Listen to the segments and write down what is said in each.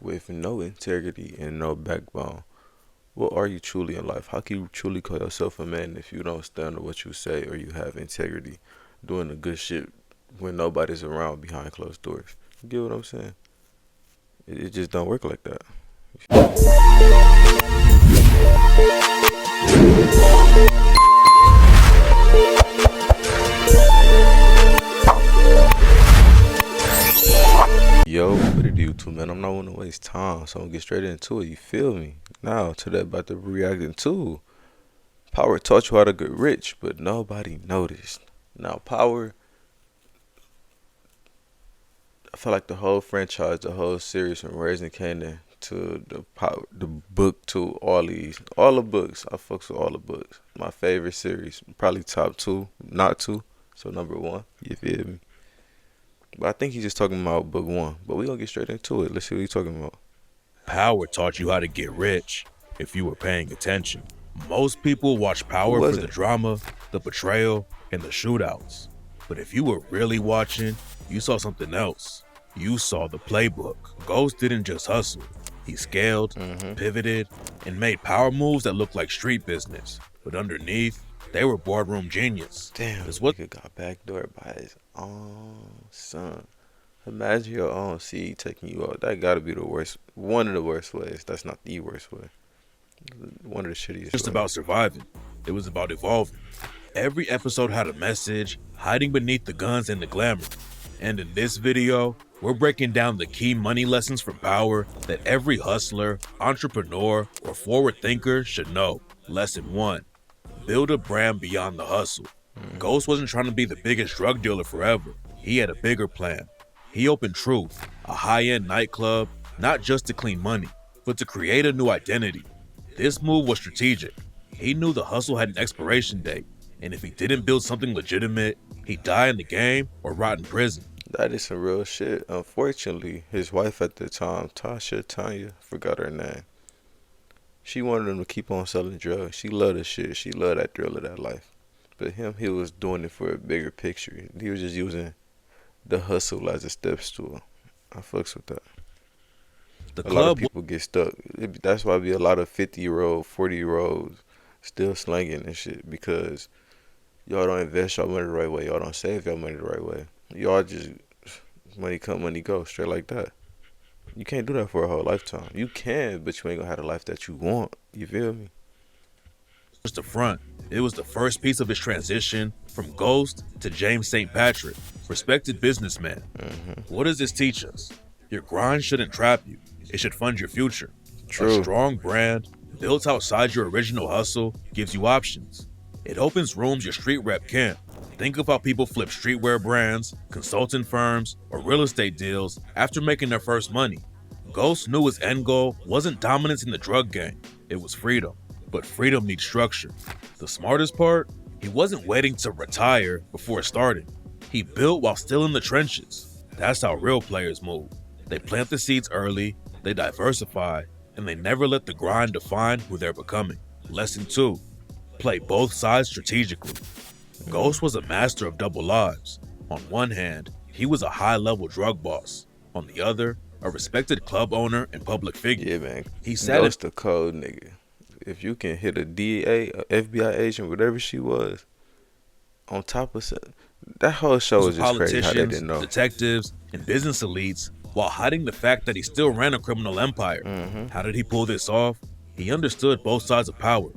with no integrity and no backbone, what are you truly in life? How can you truly call yourself a man if you don't stand on what you say or you have integrity, doing the good shit when nobody's around behind closed doors? You get what I'm saying? It just don't work like that. Yo, what it do, YouTube, man? I'm not want to waste time, so I'm gonna get straight into it. You feel me? Now, to that about the reacting to. Power taught you how to get rich, but nobody noticed. Now, Power, I feel like the whole franchise, the whole series from Raising Kanan to the book to all the books. I fucks with all the books. My favorite series, probably top two, not two, so number one. You feel me? But I think he's just talking about book one. But we gonna get straight into it. Let's see what he's talking about. Power taught you how to get rich if you were paying attention. Most people watch Power for the drama, the betrayal, and the shootouts. But if you were really watching, you saw something else. You saw the playbook. Ghost didn't just hustle. He scaled, pivoted, and made power moves that looked like street business. But underneath, they were boardroom genius. Damn, this nigga got backdoored by his own son. Imagine your own seed taking you out. That gotta be the worst. One of the worst ways. That's not the worst way. One of the shittiest. Just about surviving. It was about evolving. Every episode had a message hiding beneath the guns and the glamour. And in this video, we're breaking down the key money lessons from Power that every hustler, entrepreneur, or forward thinker should know. Lesson 1. Build a brand beyond the hustle. Ghost wasn't trying to be the biggest drug dealer forever. He had a bigger plan. He opened Truth, a high-end nightclub, not just to clean money, but to create a new identity. This move was strategic. He knew the hustle had an expiration date, and if he didn't build something legitimate, he'd die in the game or rot in prison. That is some real shit. Unfortunately, his wife at the time, Tanya, forgot her name. She wanted him to keep on selling drugs. She loved the shit. She loved that thrill of that life. But him, he was doing it for a bigger picture. He was just using the hustle as a step stool. I fucks with that. A lot of people get stuck. That's why be a lot of 50-year-old, 40-year-olds still slanging and shit, because y'all don't invest y'all money the right way. Y'all don't save y'all money the right way. Y'all just money come, money go, straight like that. You can't do that for a whole lifetime. You can, but you ain't gonna have the life that you want. You feel me? Just the front. It was the first piece of his transition from Ghost to James St. Patrick, respected businessman. What does this teach us? Your grind shouldn't trap you. It should fund your future. True. A strong brand built outside your original hustle gives you options. It opens rooms your street rep can't. Think of how people flip streetwear brands, consulting firms, or real estate deals after making their first money. Ghost knew his end goal wasn't dominance in the drug game. It was freedom. But freedom needs structure. The smartest part? He wasn't waiting to retire before starting. He built while still in the trenches. That's how real players move. They plant the seeds early, they diversify, and they never let the grind define who they're becoming. Lesson 2. Play both sides strategically. Ghost was a master of double lives. On one hand, he was a high-level drug boss. On the other, a respected club owner and public figure. Yeah, man. He said Ghost the code nigga. If you can hit a DA, a FBI agent, whatever she was, on top of that whole show was just crazy how they didn't know. Detectives, and business elites, while hiding the fact that he still ran a criminal empire. How did he pull this off? He understood both sides of power.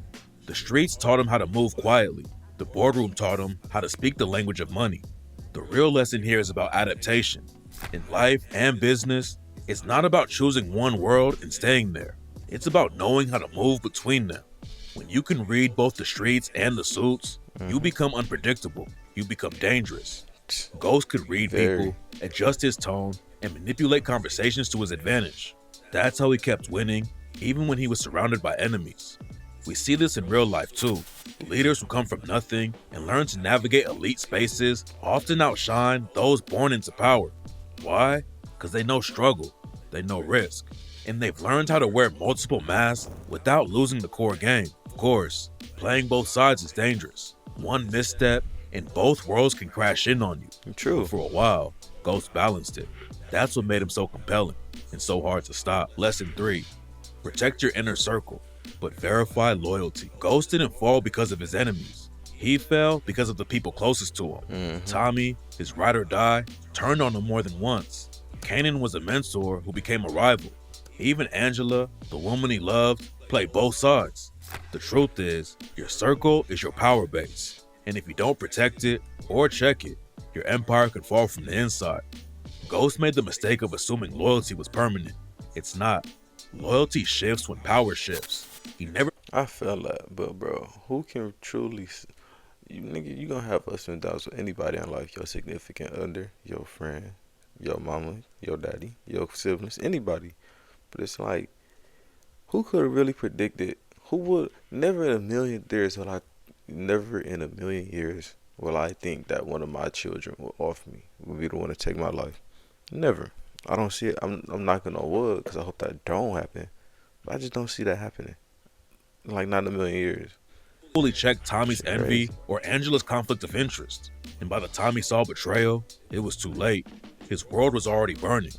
The streets taught him how to move quietly. The boardroom taught him how to speak the language of money. The real lesson here is about adaptation. In life and business, it's not about choosing one world and staying there. It's about knowing how to move between them. When you can read both the streets and the suits, you become unpredictable. You become dangerous. Ghost could read people, adjust his tone, and manipulate conversations to his advantage. That's how he kept winning, even when he was surrounded by enemies. We see this in real life too. Leaders who come from nothing and learn to navigate elite spaces often outshine those born into power. Why? Because they know struggle, they know risk, and they've learned how to wear multiple masks without losing the core game. Of course, playing both sides is dangerous. One misstep and both worlds can crash in on you. True. But for a while, Ghost balanced it. That's what made him so compelling. and so hard to stop. Lesson 3. Protect your inner circle, but verify loyalty. Ghost didn't fall because of his enemies. He fell because of the people closest to him. Tommy, his ride or die, turned on him more than once. Kanan was a mentor who became a rival. Even Angela, the woman he loved, played both sides. The truth is, your circle is your power base, and if you don't protect it or check it, your empire can fall from the inside. Ghost made the mistake of assuming loyalty was permanent. It's not. Loyalty shifts when power shifts. He never. I feel that, but bro, who can truly, you nigga, you gonna have ups and downs with anybody in life, your significant other, your friend, your mama, your daddy, your siblings, anybody. But it's like, who could have really predicted? Who would? Never in a million years will I think that one of my children will offer me, will be the one to take my life. Never. I don't see it. I'm knocking on wood because I hope that don't happen. But I just don't see that happening. Like, not in a million years. fully check Tommy's envy or Angela's conflict of interest, and by the time he saw betrayal, it was too late. His world was already burning.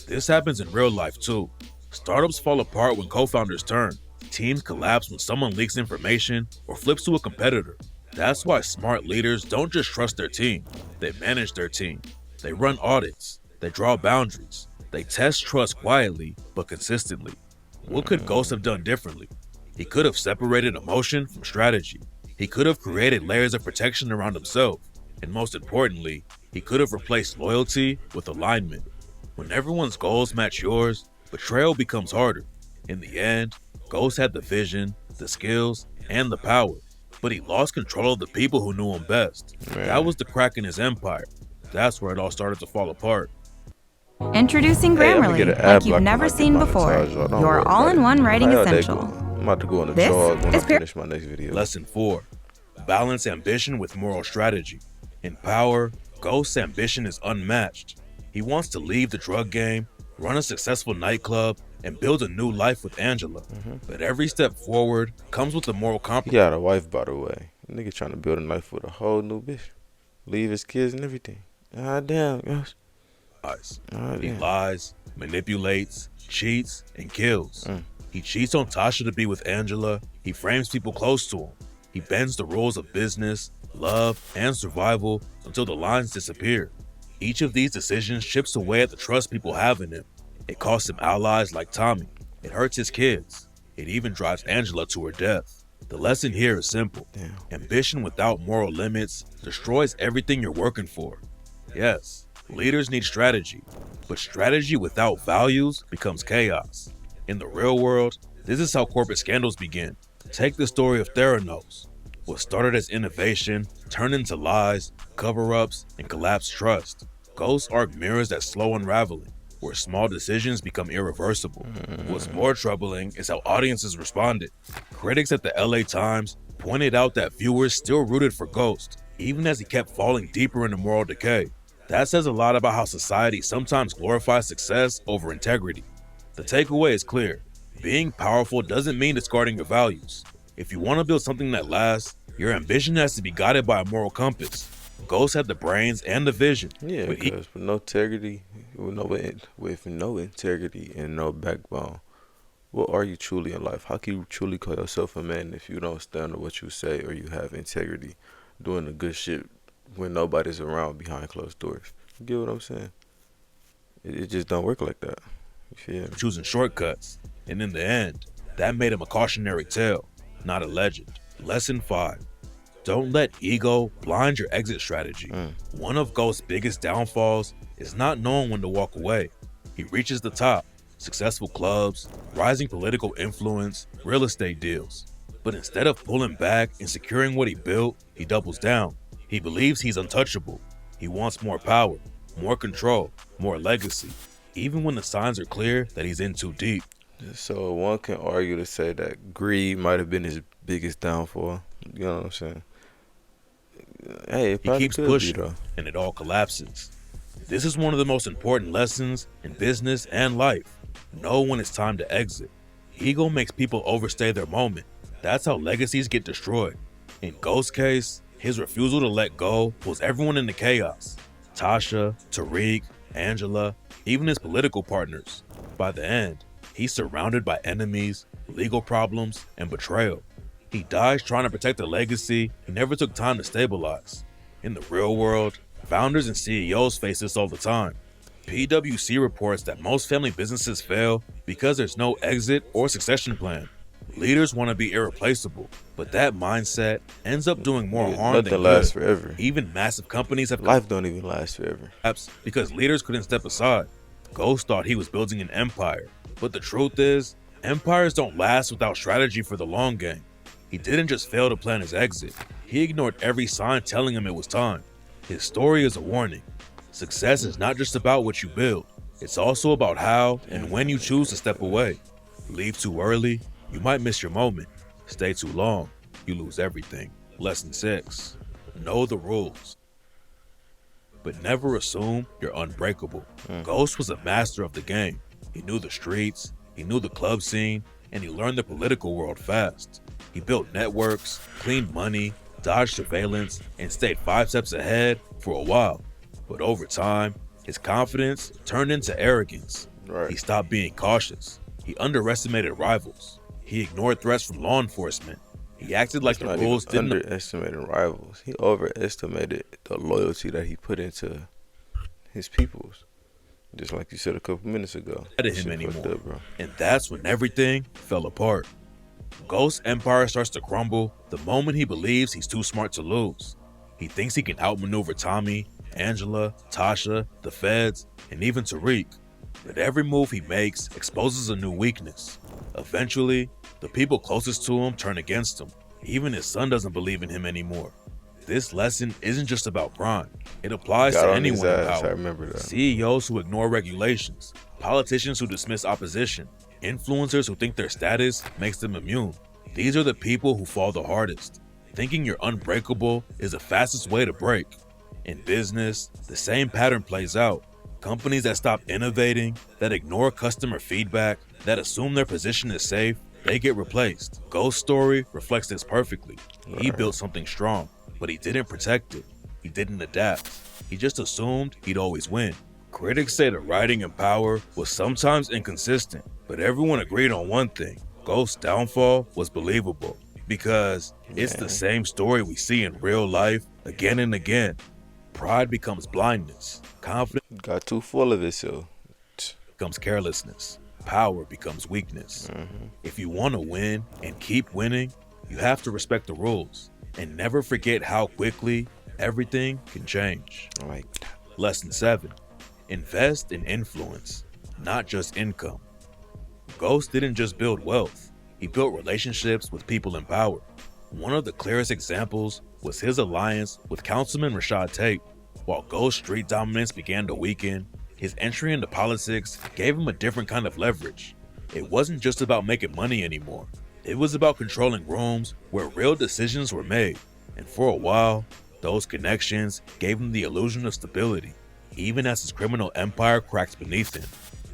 This happens in real life too. Startups fall apart when co-founders turn. Teams collapse when someone leaks information or flips to a competitor. That's why smart leaders don't just trust their team, they manage their team. They run audits, they draw boundaries, they test trust quietly but consistently. What could Ghost have done differently? He could have separated emotion from strategy. He could have created layers of protection around himself. And most importantly, he could have replaced loyalty with alignment. When everyone's goals match yours, betrayal becomes harder. In the end, Ghost had the vision, the skills, and the power, but he lost control of the people who knew him best. That was the crack in his empire. That's where it all started to fall apart. Introducing Grammarly, like you've never seen before. Your all-in-one writing essential. I'm about to go on a This jog when I is finish my next video. Lesson 4. Balance ambition with moral strategy. In Power, Ghost's ambition is unmatched. He wants to leave the drug game, run a successful nightclub, and build a new life with Angela. But every step forward comes with a moral He compromise. got a wife, by the way. Nigga trying to build a life with a whole new bitch. Leave his kids and everything. God damn, gosh. God He damn. lies, manipulates, cheats, and kills. He cheats on Tasha to be with Angela. He frames people close to him. He bends the rules of business, love, and survival until the lines disappear. Each of these decisions chips away at the trust people have in him. It costs him allies like Tommy. It hurts his kids. It even drives Angela to her death. The lesson here is simple. Damn. Ambition without moral limits destroys everything you're working for. Yes, leaders need strategy, but strategy without values becomes chaos. In the real world, this is how corporate scandals begin. Take the story of Theranos. What started as innovation turned into lies, cover-ups, and collapsed trust. Ghost's arc mirrors that slow unraveling, where small decisions become irreversible. What's more troubling is how audiences responded. Critics at the LA Times pointed out that viewers still rooted for Ghost, even as he kept falling deeper into moral decay. That says a lot about how society sometimes glorifies success over integrity. The takeaway is clear. Being powerful doesn't mean discarding your values. If you want to build something that lasts, your ambition has to be guided by a moral compass. Ghost had the brains and the vision. Yeah, but he because with no integrity, with no integrity and no backbone, what are you truly in life? How can you truly call yourself a man if you don't stand on what you say or you have integrity, doing the good shit when nobody's around behind closed doors? You get what I'm saying? It just don't work like that. You feel me? choosing shortcuts. And in the end, that made him a cautionary tale, not a legend. Lesson 5. Don't let ego blind your exit strategy. One of Ghost's biggest downfalls is not knowing when to walk away. He reaches the top, successful clubs, rising political influence, real estate deals. But instead of pulling back and securing what he built, he doubles down. He believes he's untouchable. He wants more power, more control, more legacy, even when the signs are clear that he's in too deep. So one can argue to say that greed might have been his biggest downfall. You know what I'm saying? Hey, it He probably keeps could pushing, be though. and it all collapses. This is one of the most important lessons in business and life. Know when it's time to exit. Ego makes people overstay their moment. That's how legacies get destroyed. In Ghost's case, his refusal to let go pulls everyone into chaos. Tasha, Tariq, Angela, even his political partners. By the end, he's surrounded by enemies, legal problems, and betrayal. He dies trying to protect a legacy he never took time to stabilize. In the real world, founders and CEOs face this all the time. PwC reports that most family businesses fail because there's no exit or succession plan. Leaders want to be irreplaceable, but that mindset ends up doing more harm than good. Nothing lasts forever. Even massive companies have life don't even last forever. Because leaders couldn't step aside. Ghost thought he was building an empire, but the truth is, empires don't last without strategy for the long game. He didn't just fail to plan his exit, he ignored every sign telling him it was time. His story is a warning. Success is not just about what you build, it's also about how and when you choose to step away. Leave too early, you might miss your moment. Stay too long, you lose everything. Lesson 6. Know the rules, but never assume you're unbreakable. Ghost was a master of the game. He knew the streets, he knew the club scene, and he learned the political world fast. He built networks, cleaned money, dodged surveillance, and stayed 5 steps ahead for a while. But over time, his confidence turned into arrogance. He stopped being cautious. He underestimated rivals. He ignored threats from law enforcement. He acted like the rules didn't underestimated rivals. He overestimated the loyalty that he put into his peoples. Just like you said a couple minutes ago. Him anymore. And that's when everything fell apart. Ghost's empire starts to crumble the moment he believes he's too smart to lose. He thinks he can outmaneuver Tommy, Angela, Tasha, the feds, and even Tariq. But every move he makes exposes a new weakness. Eventually, the people closest to him turn against him. Even his son doesn't believe in him anymore. This lesson isn't just about crime. It applies to anyone in power. I remember that. CEOs who ignore regulations, politicians who dismiss opposition, influencers who think their status makes them immune. These are the people who fall the hardest. Thinking you're unbreakable is the fastest way to break. In business, the same pattern plays out. Companies that stop innovating, that ignore customer feedback, that assume their position is safe, they get replaced. Ghost's story reflects this perfectly. He built something strong, but he didn't protect it. He didn't adapt. He just assumed he'd always win. Critics say the writing in Power was sometimes inconsistent, but everyone agreed on one thing. Ghost's downfall was believable because it's the same story we see in real life again and again. Pride becomes blindness. Confidence got too full of itself. Becomes carelessness. Power becomes weakness. If you want to win and keep winning, you have to respect the rules and never forget how quickly everything can change. Lesson 7. Invest in influence, not just income. Ghost didn't just build wealth, he built relationships with people in power. One of the clearest examples was his alliance with Councilman Rashad Tate. While Ghost's street dominance began to weaken, his entry into politics gave him a different kind of leverage. It wasn't just about making money anymore. It was about controlling rooms where real decisions were made. And for a while, those connections gave him the illusion of stability, even as his criminal empire cracked beneath him.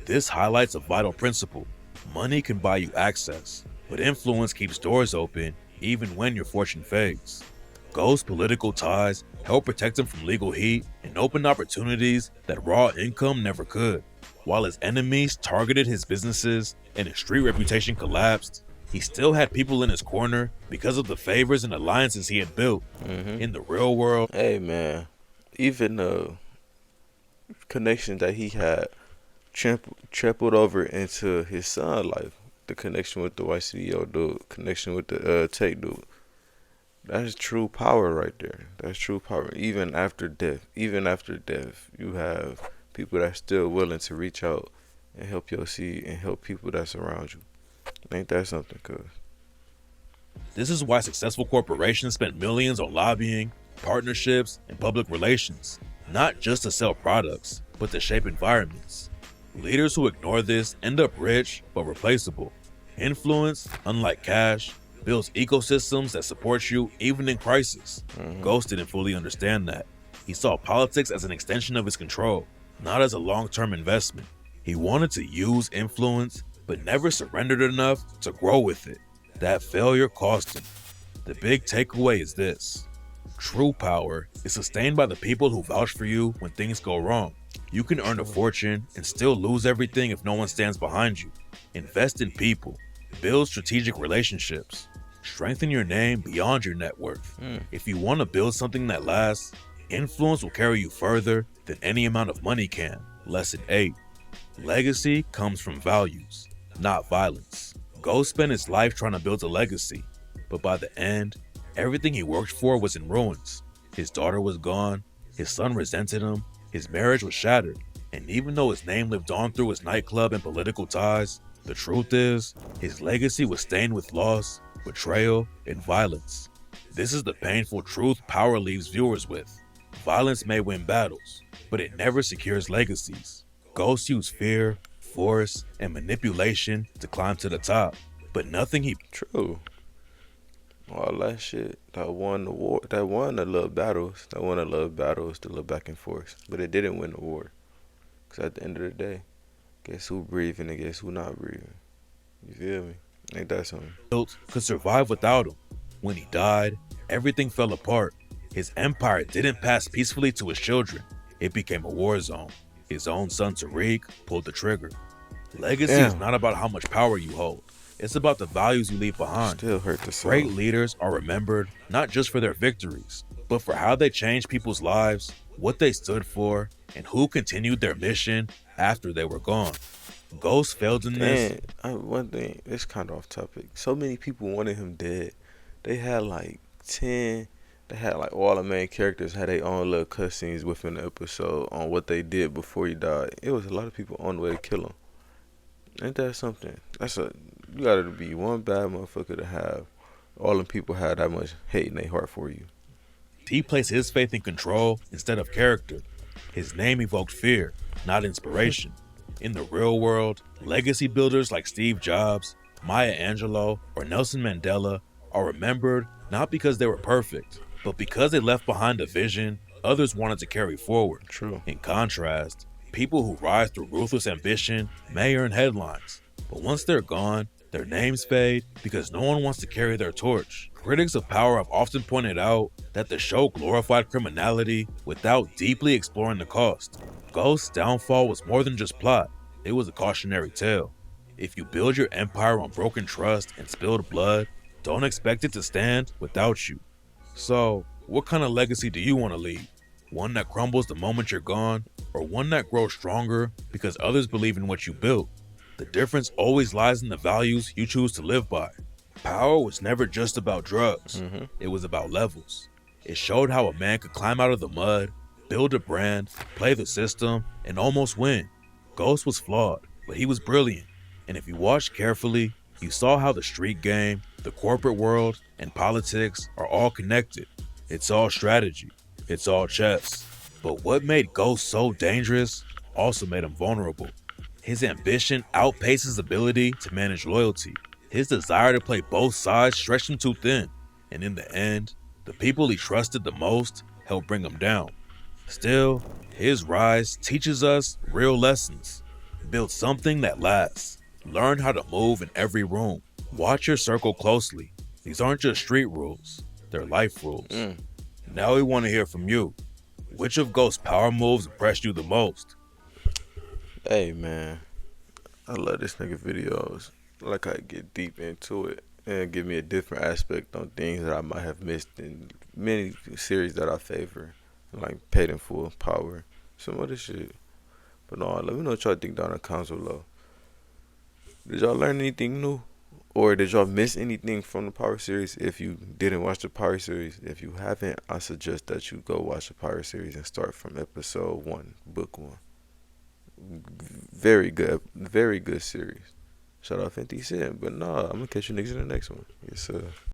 This highlights a vital principle. Money can buy you access, but influence keeps doors open even when your fortune fades. Ghost's political ties helped protect him from legal heat and opened opportunities that raw income never could. While his enemies targeted his businesses and his street reputation collapsed, he still had people in his corner because of the favors and alliances he had built. In the real world, hey man, even the connection that he had tripled over into his son's life. The connection with the YCDO dude, connection with the Tate dude. That's true power right there. That's true power. Even after death, you have people that's still willing to reach out and help your seed and help people that's around you. Ain't that something, cuz? This is why successful corporations spend millions on lobbying, partnerships, and public relations, not just to sell products, but to shape environments. Leaders who ignore this end up rich but replaceable. Influence, unlike cash, builds ecosystems that support you even in crisis. Ghost didn't fully understand that. He saw politics as an extension of his control, not as a long-term investment. He wanted to use influence, but never surrendered enough to grow with it. That failure cost him. The big takeaway is this. True power is sustained by the people who vouch for you when things go wrong. You can earn a fortune and still lose everything if no one stands behind you. Invest in people. Build strategic relationships. Strengthen your name beyond your net worth. If you want to build something that lasts, influence will carry you further than any amount of money can. Lesson 8. Legacy comes from values, not violence. Ghost spent his life trying to build a legacy, but by the end, everything he worked for was in ruins. His daughter was gone, his son resented him, his marriage was shattered, and even though his name lived on through his nightclub and political ties, the truth is, his legacy was stained with loss, betrayal, and violence. This is the painful truth power leaves viewers with. Violence may win battles, but it never secures legacies. Ghost used fear, force, and manipulation to climb to the top, but nothing he... True. All that shit that won the war, that won the little battles, the little back and forth, but it didn't win the war. Cause at the end of the day, guess who breathing and guess who not breathing? You feel me? Ain't that something? Built could survive without him. When he died, everything fell apart. His empire didn't pass peacefully to his children. It became a war zone. His own son Tariq pulled the trigger. Legacy is not about how much power you hold. It's about the values you leave behind. Still hurt the soul. Great leaders are remembered not just for their victories, but for how they changed people's lives, what they stood for, and who continued their mission after they were gone. Ghost failed in this. One thing, it's kind of off topic. So many people wanted him dead. They had like 10. They had like all the main characters had their own little cutscenes within the episode on what they did before he died. It was a lot of people on the way to kill him. Ain't that something? You gotta be one bad motherfucker to have all them people had that much hate in their heart for you. He placed his faith in control instead of character. His name evoked fear, not inspiration. In the real world, legacy builders like Steve Jobs, Maya Angelou, or Nelson Mandela are remembered not because they were perfect, but because they left behind a vision others wanted to carry forward. True. In contrast, people who rise through ruthless ambition may earn headlines, but once they're gone, their names fade because no one wants to carry their torch. Critics of Power have often pointed out that the show glorified criminality without deeply exploring the cost. Ghost's downfall was more than just plot, it was a cautionary tale. If you build your empire on broken trust and spilled blood, don't expect it to stand without you. So, what kind of legacy do you want to leave? One that crumbles the moment you're gone, or one that grows stronger because others believe in what you built? The difference always lies in the values you choose to live by. Power was never just about drugs. It was about levels. It showed how a man could climb out of the mud, build a brand, play the system, and almost win. Ghost was flawed, but he was brilliant. And if you watched carefully, you saw how the street game, the corporate world, and politics are all connected. It's all strategy. It's all chess. But what made Ghost so dangerous also made him vulnerable. His ambition outpaced his ability to manage loyalty. His desire to play both sides stretched him too thin. And in the end, the people he trusted the most helped bring him down. Still, his rise teaches us real lessons. Build something that lasts. Learn how to move in every room. Watch your circle closely. These aren't just street rules, they're life rules. Now we want to hear from you. Which of Ghost's power moves impressed you the most? Hey man, I love this nigga videos. Like I get deep into it and give me a different aspect on things that I might have missed in many series that I favor, like Paid in Full, Power, some other shit. But no, let me know what y'all think down in the comments below. Did y'all learn anything new? Or did y'all miss anything from the Power series? If you didn't watch the Power series, if you haven't, I suggest that you go watch the Power series and start from episode 1, book 1. Very good series. Shout out 50 Cent. But nah, I'm gonna catch you niggas in the next one. Yes, sir.